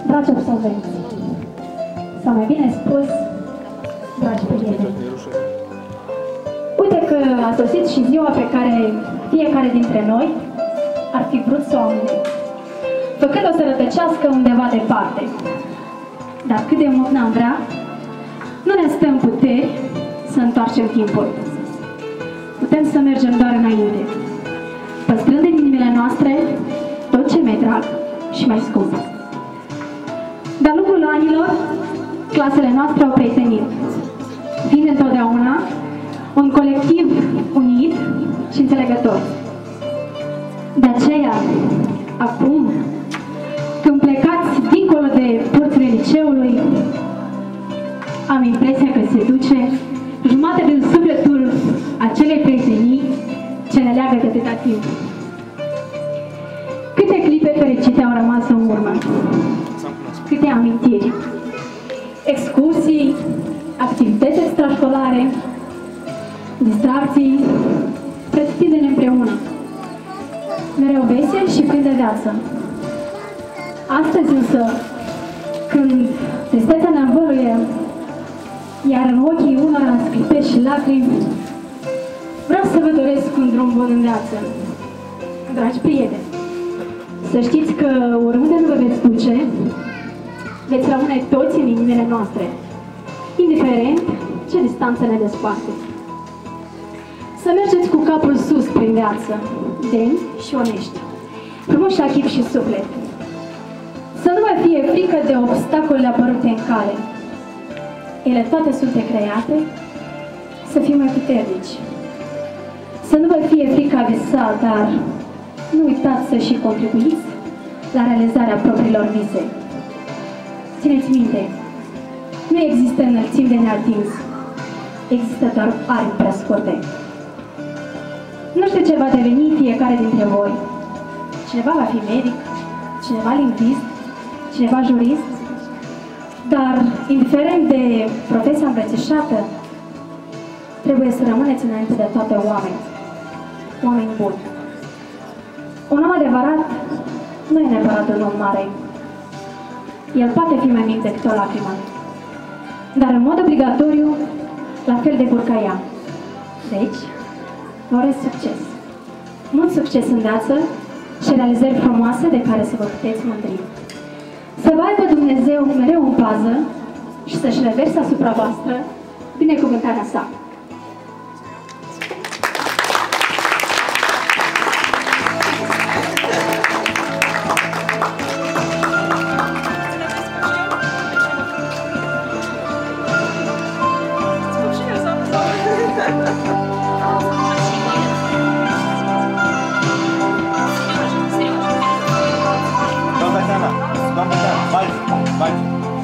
Dragi absolvenți, sau mai bine spus, dragi prieteni, uite că a sosit și ziua pe care fiecare dintre noi ar fi vrut să o amâne, făcând-o să rătăcească undeva departe. Dar cât de mult n-am vrea, nu ne stă în puteri să întoarcem timpul. Putem să mergem doar înainte, păstrând în inimile noastre tot ce mi-e drag și mai scump. De-a lungul anilor, clasele noastre au prietenit, fiind întotdeauna un colectiv unit și înțelegător. De aceea, acum, când plecați dincolo de porțile liceului, am impresia că se duce jumate din sufletul acelei prietenii ce ne leagă de atâta timp. Câte clipe fericite au rămas în urmă, câte amintiri, excursii, activități extrașcolare, distracții, pretutindeni împreună, mereu veseli și plini de viață. Astăzi însă, când tristețea ne învăluie, iar în ochii unora sclipești și lacrimi, vreau să vă doresc un drum bun în viață. Dragi prieteni, să știți că oriunde nu vă veți duce, veți rămâne toți în inimile noastre, indiferent ce distanță ne desparte. Să mergeți cu capul sus prin viață, demni și onești, frumoși la chip și suflet. Să nu vă fie frică de obstacolele apărute în cale. Ele toate sunt create să fim mai puternici. Să nu vă fie frică a visa, dar nu uitați să și contribuiți la realizarea propriilor vise. Țineți minte, nu există înălțimi de neatins, există doar aripi prea scurte. Nu știu ce va deveni fiecare dintre voi. Cineva va fi medic, cineva lingvist, cineva jurist, dar, indiferent de profesia îmbrățișată, trebuie să rămâneți înainte de toate oameni buni. Un om adevărat nu e neapărat un om mare. El poate fi mai mic decât o lacrimă, dar în mod obligatoriu, la fel de burcă ea. Deci, vă urez succes! Mult succes în viață și realizări frumoase de care să vă puteți mândri. Să vă aibă Dumnezeu mereu în pază și să-și reverse asupra voastră binecuvântarea sa. Doamna Diana, vai!